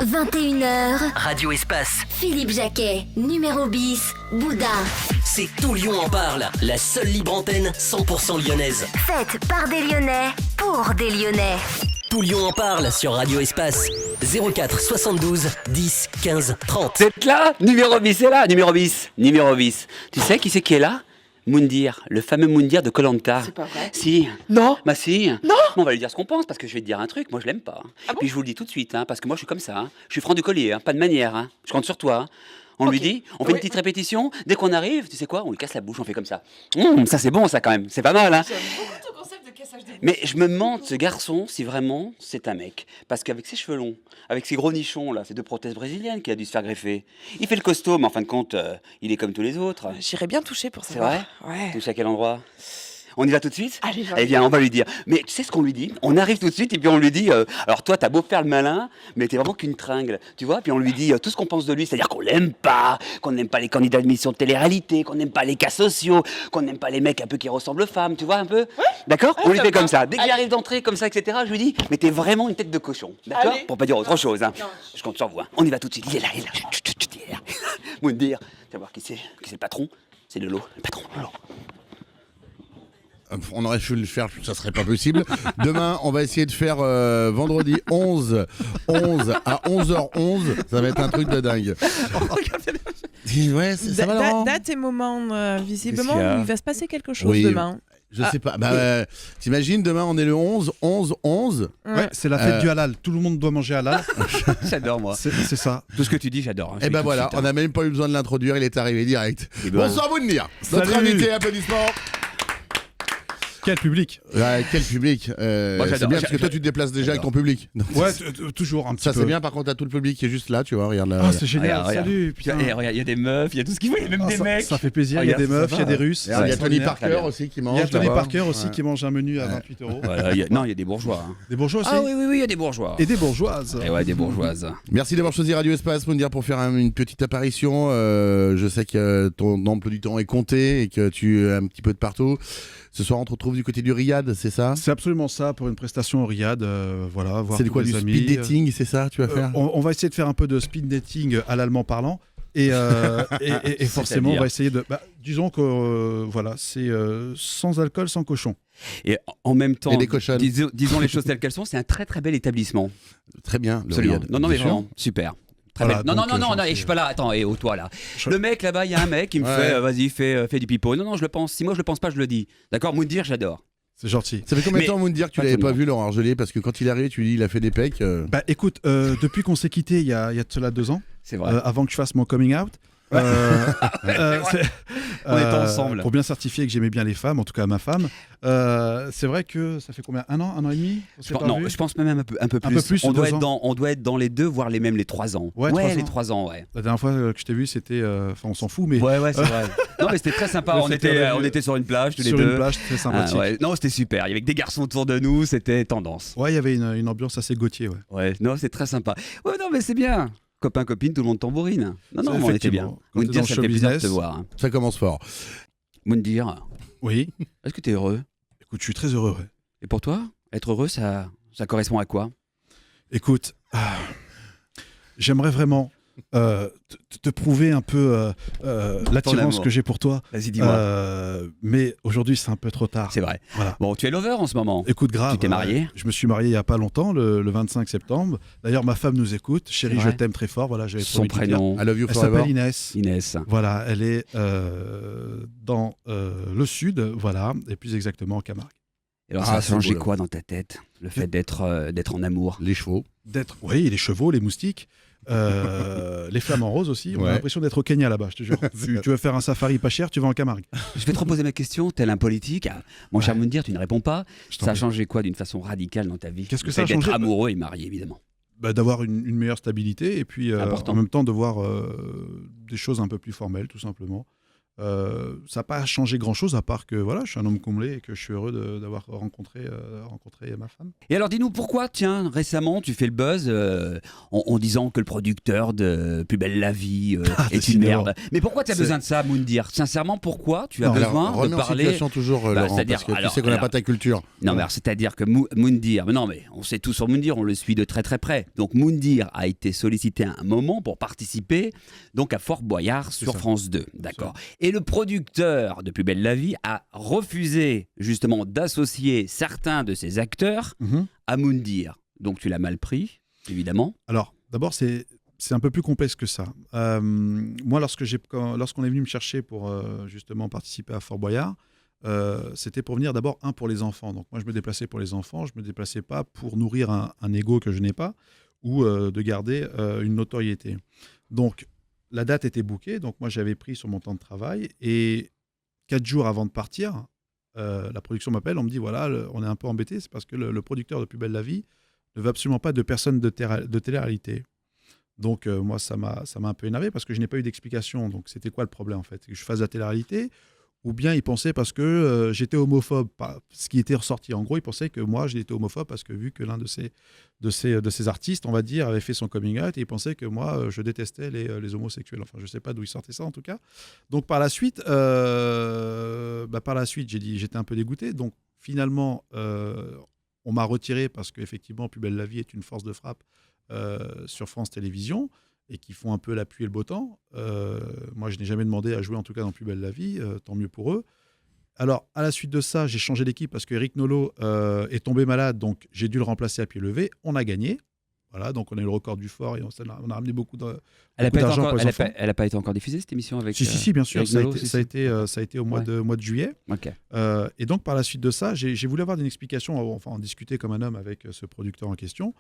21h, Radio Espace. Philippe Jacquet, numéro bis, Bouddha. C'est Tout Lyon en parle, la seule libre antenne 100% lyonnaise. Faite par des Lyonnais, pour des Lyonnais. Tout Lyon en parle sur Radio Espace. 04 72 10 15 30. Vous êtes là? Numéro bis est là, numéro bis. Tu sais qui c'est qui est là? Moundir, le fameux Moundir de Koh-Lanta. C'est pas vrai. Si. Non. Bah si. Non. On va lui dire ce qu'on pense parce que je vais te dire un truc, moi je l'aime pas. Ah bon? Puis je vous le dis tout de suite, parce que moi je suis comme ça. Je suis franc du collier, pas de manière. Je compte sur toi. On lui dit, on fait une petite répétition. Dès qu'on arrive, tu sais quoi, on lui casse la bouche, on fait comme ça. Ça c'est bon ça quand même, c'est pas mal. J'aime beaucoup ton concept de cassage des bouches. Mais je me demande, ce garçon, si vraiment c'est un mec. Parce qu'avec ses cheveux longs, avec ses gros nichons, là, ces deux prothèses brésiliennes qu'il a dû se faire greffer, il fait le costaud, mais en fin de compte, il est comme tous les autres. J'irais bien toucher pour C'est savoir. vrai? Ouais. Touche à quel endroit? On y va tout de suite? Allez, va. Eh bien, on va lui dire. Mais tu sais ce qu'on lui dit? On arrive tout de suite et puis on lui dit alors toi, t'as beau faire le malin, mais t'es vraiment qu'une tringle. Tu vois? Puis on lui dit tout ce qu'on pense de lui, c'est-à-dire qu'on l'aime pas, qu'on n'aime pas les candidats d'émission de télé-réalité, qu'on n'aime pas les cas sociaux, qu'on n'aime pas les mecs un peu qui ressemblent aux femmes, tu vois un peu? D'accord? On lui fait comme ça. Dès qu'il arrive d'entrée comme ça, etc., je lui dis mais t'es vraiment une tête de cochon. D'accord? Allez. Pour pas dire autre chose. Non. Je compte sur vous. On y va tout de suite. Il est là, il est là. Chut, il est là. Moundir, tu vas voir qui c'est le patron? C'est Lolo, le patron. Lolo. On aurait pu le faire, ça serait pas possible. Demain, on va essayer de faire vendredi 11 à 11h11. Ça va être un truc de dingue. Ouais, ça va, Laurent? Date et moment, visiblement, Qu'est-ce qu'il y a? où il va se passer quelque chose Oui. demain. Je sais pas. T'imagines, demain, on est le 11. Ouais, c'est la fête du halal. Tout le monde doit manger halal. J'adore, moi. C'est ça. Tout ce que tu dis, j'adore. Et ben voilà, on n'a même pas eu besoin de l'introduire, il est arrivé direct. Et ben- Bonsoir, Moundir. Notre Salut. invité, applaudissements. Quel public. Ouais, quel public. Moi, C'est j'adore. bien parce que toi, tu te déplaces déjà avec ton public. Donc, Ouais, toujours un petit ça, peu. c'est bien. Par contre, t'as tout le public qui est juste là, tu vois. Regarde là. Ah, c'est génial. Regarde. Salut. Putain. Regarde, il y a des meufs, il y a tout ce qu'il faut, il y a même des mecs. Ça fait plaisir. Il y a Regarde, des ça meufs, va. il y a des Russes. Regarde, il y a c'est Tony extraordinaire. Parker bien. aussi qui Il mange. y a Tony là-bas. Parker aussi Ouais. qui mange un menu à 28 €. Voilà, non, il y a des bourgeois. Des bourgeois aussi. Ah oui, il y a des bourgeois. Et des bourgeoises. Et ouais, des bourgeoises. Merci d'avoir choisi Radio Espace, Moundir, pour faire une petite apparition. Je sais que ton emploi du temps est compté et que tu es un petit peu de partout. Ce soir, on te retrouve du côté du Riyad, c'est ça? C'est absolument ça pour une prestation au Riyad. Voilà, voir C'est de tous quoi, les du amis. speed dating, c'est ça, tu vas faire? On va essayer de faire un peu de speed dating à l'allemand parlant. Et forcément, on va essayer de. Disons que voilà, c'est sans alcool, sans cochon. Et en même temps, Et des cochonnes. disons les choses telles qu'elles sont, c'est un très très bel établissement. Très bien, le Absolument. Riyad. Non, mais Bien sûr. vraiment, super. Très Voilà, belle. Non, donc, non, et je suis pas là. Attends, et au toi là. Le mec là-bas, il y a un mec qui me Ouais. fait, vas-y, fais du pipeau. Non, je le pense. Si moi je le pense pas, je le dis. D'accord, Moundir, j'adore. C'est gentil. Ça fait combien de Mais- temps, Moundir, que tu Pas l'avais tout pas le vu, Laurent Argelé? Parce que quand il est arrivé, tu dis il a fait des pecs. Écoute, depuis qu'on s'est quitté il y a de cela 2 ans, C'est vrai. avant que je fasse mon coming out. On était ensemble. Pour bien certifier que j'aimais bien les femmes, en tout cas ma femme. C'est vrai que ça fait combien? Un an et demi? On s'est pas Non, vus. je pense même un peu plus. peu plus, on, deux doit être ans. on doit être dans les deux, voire même les 3 ans. Ouais, 3 les ans. 3 ans, ouais. La dernière fois que je t'ai vu, c'était. Enfin, on s'en fout, mais. Ouais, c'est vrai. Non, mais c'était très sympa. Ouais, On c'était on était sur une plage tous les sur deux. une plage très Ah, sympathique. ouais. Non, c'était super. Il y avait que des garçons autour de nous, c'était tendance. Ouais, il y avait une ambiance assez Gauthier, ouais. Ouais, non, c'est très sympa. Ouais, non, mais c'est bien. Copain, copine, tout le monde tambourine. Non, Ça, on était bien. effectivement. Quand t'es dans Moundir, le ça show fait plaisir de business. te voir. Ça commence fort. Moundir, Oui. est-ce que tu es heureux? Écoute, je suis très heureux, ouais. Et pour toi, être heureux, ça correspond à quoi? Écoute, j'aimerais vraiment te prouver un peu l'attirance amour. que j'ai pour toi. Vas-y, dis-moi. Mais aujourd'hui, c'est un peu trop tard. C'est vrai. Voilà. Bon, tu es lover en ce moment. Écoute, grave. Tu t'es marié? Je me suis marié il n'y a pas longtemps, le 25 septembre. D'ailleurs, ma femme nous écoute. Chérie, C'est je vrai. t'aime très fort. Voilà, j'avais Son promis de le dire. prénom, I love you Elle forever. s'appelle Inès. Inès. Voilà, elle est dans le sud, voilà, et plus exactement en Camargue. Et alors, Ah, ça a c'est changé beau, là. quoi dans ta tête? Le fait d'être en amour? Les chevaux. Oui, les chevaux, les moustiques, les flamants roses aussi. On a Ouais. l'impression d'être au Kenya là-bas, je te jure. tu veux faire un safari pas cher, tu vas en Camargue. Je vais te reposer ma question, tel un politique. Mon cher Moundir, tu ne réponds pas. Je t'en Ça a prie. changé quoi d'une façon radicale dans ta vie? Qu'est-ce que Le ça a fait d'être changé? amoureux et marié, évidemment. D'avoir une meilleure stabilité et puis Important. en même temps de voir des choses un peu plus formelles, tout simplement. Ça n'a pas changé grand-chose, à part que voilà, je suis un homme comblé et que je suis heureux d'avoir rencontré ma femme. Et alors dis-nous pourquoi, tiens, récemment tu fais le buzz en disant que le producteur de Plus belle la vie est une merde. Mais pourquoi tu as besoin de ça, Moundir? Sincèrement, pourquoi tu as besoin de remets en parler situation toujours, Laurent, parce que tu sais qu'on n'a pas ta culture. Non, mais alors, c'est-à-dire que Moundir, mais non, mais on sait tout sur Moundir, on le suit de très très près. Donc Moundir a été sollicité à un moment pour participer donc à Fort Boyard sur France 2, d'accord. Et le producteur de Plus belle la vie a refusé justement d'associer certains de ses acteurs à Moundir. Donc tu l'as mal pris, évidemment. Alors, d'abord, c'est un peu plus complexe que ça. Moi, lorsqu'on est venu me chercher pour justement participer à Fort Boyard, c'était pour venir d'abord, pour les enfants. Donc moi, je me déplaçais pour les enfants, je ne me déplaçais pas pour nourrir un ego que je n'ai pas ou de garder une notoriété. Donc, la date était bookée, donc moi, j'avais pris sur mon temps de travail et 4 jours avant de partir, la production m'appelle, on me dit, voilà, on est un peu embêté, c'est parce que le producteur de Plus belle la vie ne veut absolument pas de personnes de télé-réalité. Donc, moi, ça m'a un peu énervé parce que je n'ai pas eu d'explication. Donc, c'était quoi le problème, en fait? Que je fasse de la télé-réalité ou bien ils pensaient parce que j'étais homophobe, ce qui était ressorti. En gros, ils pensaient que moi, j'étais homophobe parce que vu que l'un de ces artistes, on va dire, avait fait son coming out et ils pensaient que moi, je détestais les homosexuels. Enfin, je ne sais pas d'où ils sortaient ça, en tout cas. Donc, par la suite, j'ai dit, j'étais un peu dégoûté. Donc, finalement, on m'a retiré parce qu'effectivement, Plus belle la vie est une force de frappe sur France Télévisions et qui font un peu la pluie et le beau temps. Moi, je n'ai jamais demandé à jouer, en tout cas, dans Plus belle la vie, tant mieux pour eux. Alors, à la suite de ça, j'ai changé d'équipe parce qu'Éric Nolot est tombé malade, donc j'ai dû le remplacer à pied levé. On a gagné. Voilà, donc on a eu le record du fort et on a ramené beaucoup d'argent pour les enfants. Elle n'a pas été encore diffusée, cette émission avec Si, bien sûr. Nolot, ça a été au mois de juillet. Okay. Et donc, par la suite de ça, j'ai voulu avoir une explication, enfin, en discuter comme un homme avec ce producteur en question.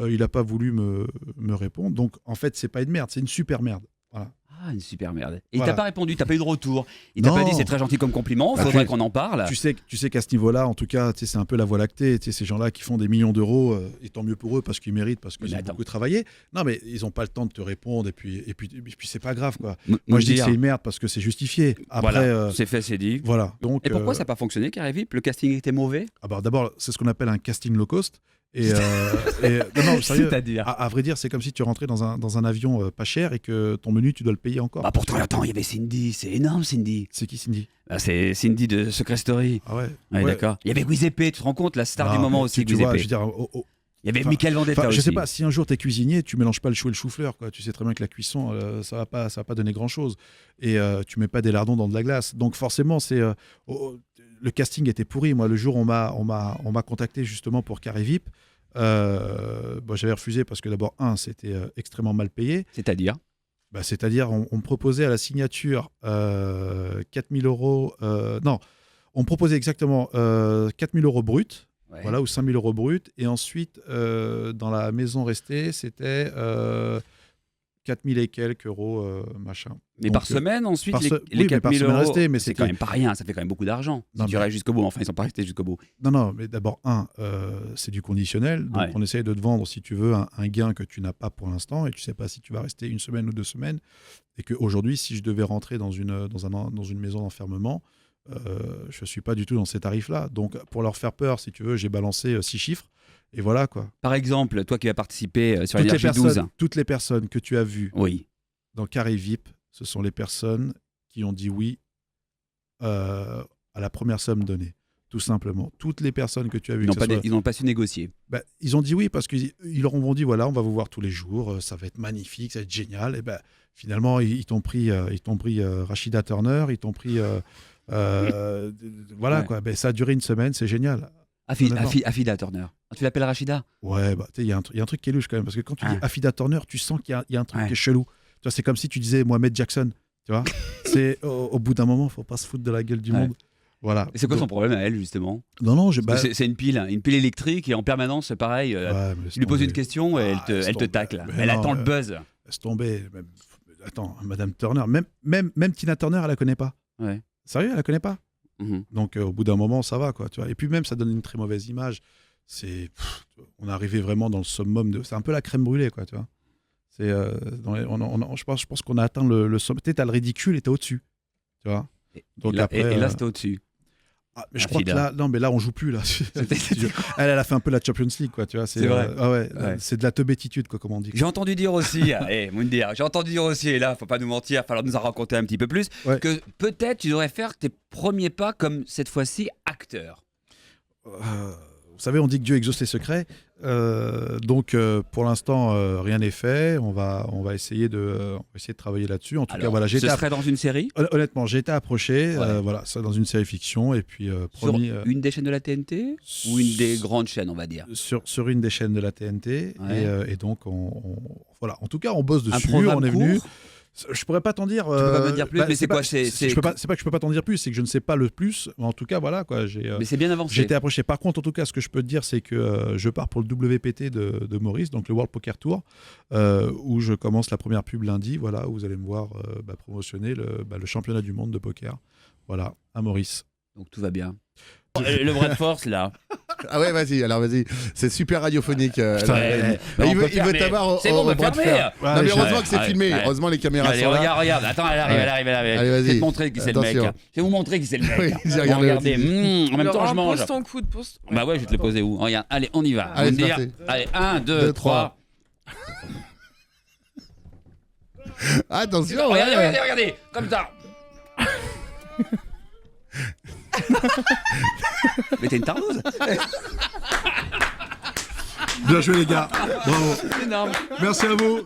Il n'a pas voulu me répondre. Donc, en fait, c'est pas une merde, c'est une super merde. Voilà. Ah, une super merde. Et Voilà. il t'a pas répondu, t'as pas eu de retour. Il t'a pas dit c'est très gentil comme compliment, il faudrait qu'on en parle. Tu sais qu'à ce niveau-là, en tout cas, c'est un peu la voie lactée. Ces gens-là qui font des millions d'euros, et tant mieux pour eux parce qu'ils méritent, parce qu'ils ont beaucoup travaillé. Non, mais ils n'ont pas le temps de te répondre et puis c'est pas grave, quoi. Moi, je dis que c'est une merde parce que c'est justifié. Après, voilà, c'est fait, c'est dit. Voilà. Donc, et pourquoi ça n'a pas fonctionné, Carré VIP? Le casting était mauvais? D'abord, c'est ce qu'on appelle un casting low cost. Non, sérieux, c'est-à-dire à vrai dire, c'est comme si tu rentrais dans un avion pas cher et que ton menu, tu dois le payer encore. Pourtant, attends, il y avait Cindy, c'est énorme, Cindy. C'est qui, Cindy? C'est Cindy de Secret Story. Ah ouais. D'accord. Il y avait Giuseppe, tu te rends compte, la star du moment aussi, tu vois, je veux Giuseppe. dire, il y avait Michael Vendetta aussi. Je sais pas, si un jour t'es cuisinier, tu mélanges pas le chou et le chou-fleur, quoi. Tu sais très bien que la cuisson, ça va pas donner grand-chose. Et tu mets pas des lardons dans de la glace. Donc forcément, le casting était pourri. Moi, le jour où on m'a contacté justement pour Carré VIP, j'avais refusé parce que d'abord, c'était extrêmement mal payé. C'est-à-dire C'est-à-dire, on me proposait à la signature 4 000 euros. Non, on me proposait exactement 4 000 euros bruts, voilà, ou 5 000 euros bruts. Et ensuite, dans la maison restée, c'était 4 000 et quelques euros, machin. Mais donc, par semaine, ensuite, les 4 000 euros, restés, mais c'est quand même pas rien, ça fait quand même beaucoup d'argent. Si tu restes jusqu'au bout, enfin, ils sont pas restés jusqu'au bout. Non, mais d'abord, c'est du conditionnel. Donc, on essaye de te vendre, si tu veux, un gain que tu n'as pas pour l'instant et tu sais pas si tu vas rester 1 semaine ou 2 semaines. Et qu'aujourd'hui, si je devais rentrer dans une maison d'enfermement, je suis pas du tout dans ces tarifs-là. Donc, pour leur faire peur, si tu veux, j'ai balancé 6 chiffres. Et voilà, quoi. Par exemple, toi qui vas participer sur Énergie 12. Toutes les personnes que tu as vues dans Carré VIP, ce sont les personnes qui ont dit oui à la première somme donnée. Tout simplement. Toutes les personnes que tu as vues. Ils n'ont pas su négocier. Ils ont dit oui parce qu'ils leur ont dit voilà, on va vous voir tous les jours, ça va être magnifique, ça va être génial. Et finalement, ils t'ont pris Rachida Turner, ils t'ont pris. Voilà, quoi. Ça a duré 1 semaine, c'est génial. Affida Turner. Tu l'appelles Rachida? Ouais, il y a un truc qui est louche quand même. Parce que quand tu dis Affida Turner, tu sens qu'il y a un truc qui est chelou. Tu vois, c'est comme si tu disais Mohamed Jackson. Tu vois, c'est au bout d'un moment, il ne faut pas se foutre de la gueule du monde. Voilà. Et c'est quoi son problème à elle, justement? Non, c'est une pile électrique et en permanence, pareil. Tu lui poses une question et elle te tacle. Elle attend le buzz. Laisse tomber. Attends, Madame Turner, même Tina Turner, elle la connaît pas. Ouais. Sérieux, elle la connaît pas. Donc au bout d'un moment, ça va, quoi. Tu vois. Et puis même, ça donne une très mauvaise image. On est arrivé vraiment dans le summum c'est un peu la crème brûlée, quoi. Tu vois. Je pense qu'on a atteint le sommet. Tu as le ridicule et t'es au-dessus. Tu vois. Donc et là, après, et là, c'était au-dessus. Ah, mais je Ah, crois que Fida. là, non, mais là, on joue plus là. Elle a fait un peu la Champions League, quoi. Tu vois, C'est vrai. Ah ouais, Ouais. c'est de la teubétitude, quoi, comme on dit. J'ai entendu dire aussi, Moundir, j'ai entendu dire aussi, et là, faut pas nous mentir, il va falloir nous en raconter un petit peu plus, Ouais. que peut-être tu devrais faire tes premiers pas comme cette fois-ci acteur. Vous savez, on dit que Dieu exauce les secrets. Donc, pour l'instant, rien n'est fait. On va essayer de travailler là-dessus. En tout cas, Alors, voilà, ce serait dans une série honnêtement, j'ai été approché. Ouais. Voilà, ça dans une série fiction et puis sur promis une des chaînes de la TNT ou une des grandes chaînes, on va dire. sur une des chaînes de la TNT. Ouais. Et donc, voilà. En tout cas, on bosse Un dessus. programme On est venu. court. Je pourrais pas t'en dire. Tu peux pas me dire plus, mais c'est quoi, c'est- Je peux pas. C'est pas que je peux pas t'en dire plus. C'est que je ne sais pas le plus. En tout cas, voilà quoi. Mais c'est bien avancé. J'ai été approché. Par contre, en tout cas, ce que je peux te dire, c'est que je pars pour le WPT de Maurice, donc le World Poker Tour, où je commence la première pub lundi. Voilà, où vous allez me voir promotionner le championnat du monde de poker. Voilà, à Maurice. Donc tout va bien. Le bras de force, là. Ah ouais, vas-y. C'est super radiophonique. Ouais. Il On veut peut fermer. t'avoir au C'est bon, on peut bras de fermer. fer. Non, mais heureusement que c'est Ouais, filmé. ouais. Heureusement, les caméras Allez, sont là. regarde. Attends, elle arrive. Allez, vas-y. Je vais te montrer qui c'est le mec. Attention. Je vais vous montrer qui c'est le mec. Oui, j'ai Bon, regardé regardez. aussi. En même temps, Laurent, je mange. Pose ton coude. Bah ouais, je vais te le poser où? Regarde, allez, on y va. Allez, Vous me c'est dire. parti. Allez, 1, 2, Deux, 3. Attention. Regardez, comme ça. Mais t'es une tardouse. Bien joué les gars. Bravo. Énorme. Merci à vous.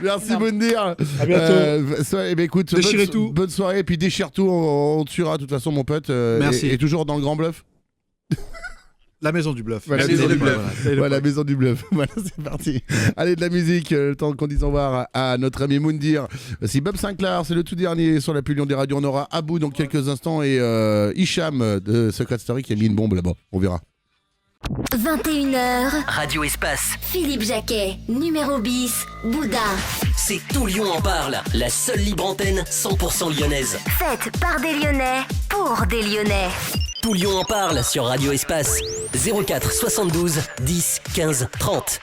Merci Moundir. À bientôt. Écoute, Déchirez tout. bonne soirée, puis déchire tout, on te tuera de toute façon mon pote. Merci. Et toujours dans le Grand Bluff. La maison du bluff. Voilà, La maison du bluff. Voilà, la maison du bluff. Voilà, c'est parti. Allez, de la musique, le temps qu'on dise au revoir à notre ami Moundir. C'est Bob Sinclair, c'est le tout dernier sur la Pulsion des radios. On aura Abou dans quelques instants et Hicham de Secret Story qui a mis une bombe là-bas. On verra. 21h, Radio Espace, Philippe Jacquet, numéro bis, Bouddha. c'est Tout Lyon en parle, la seule libre antenne 100% lyonnaise. Faite par des Lyonnais, pour des Lyonnais. Tout Lyon en parle sur Radio Espace, 04 72 10 15 30.